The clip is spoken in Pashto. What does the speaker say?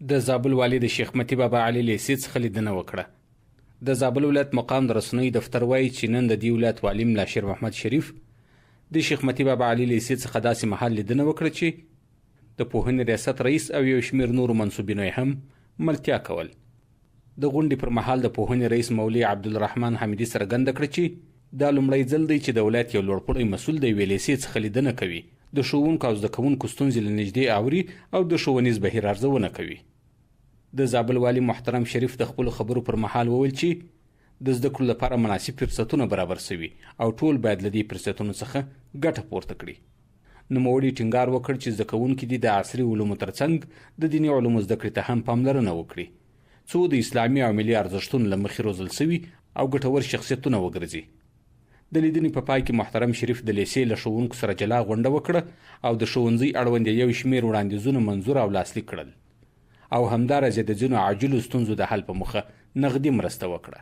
د زابل والي د شیخ متی بابا علي لیسې څخه لیدنه وکړه. د زابل ولایت مقام د رسنیو دفتر وایي چې نن د دې ولایت والي ملا شیر محمد شریف د شیخ متی بابا علي لیسې څخه داسې مهال لیدنه وکړه چې د پوهنې ریاست رئیس او یو شمېر نورو منصوبینو هم ملتیا کول. د غونډې پر مهال د پوهنې رئیس مولوي عبدالرحمن حمیدي څرګنده کړه چې دا لومړی ځل دی چې د ولایت یو لوړپوړی مسؤل د یوې لیسې څخه لیدنه کوي، د ښوونکو او زده کوونکو ستونزې له نږدې اوري او د ښوونیز بهیر ارزونه کوي. د زابل والي محترم شریف د خپلو خبرو پر مهال وویل چې د زده کړو لپاره مناسب فرصتونه برابر شوي او ټول باید له دې فرصتونو څخه ګټه پورته کړي. نوموړي ټینګار وکړ چې زده کوونکي دې د عصري علومو ترڅنګ د دیني علومو زده کړې ته هم پاملرنه وکړي، څو د اسلامي او ملي ارزښتونو له مخې روزل شوي او ګټور شخصیتونه وګرځي. د لیدنې په پای کې محترم شریف د لیسې له ښوونکو سره جلا غونډه وکړه او د ښوونځي اړوند یو شمېر وړاندیزونه منظور او لاسلیک کړل او همداراز د ځینو عاجلو ستونزو د حل په موخه نغدي مرسته وکړه.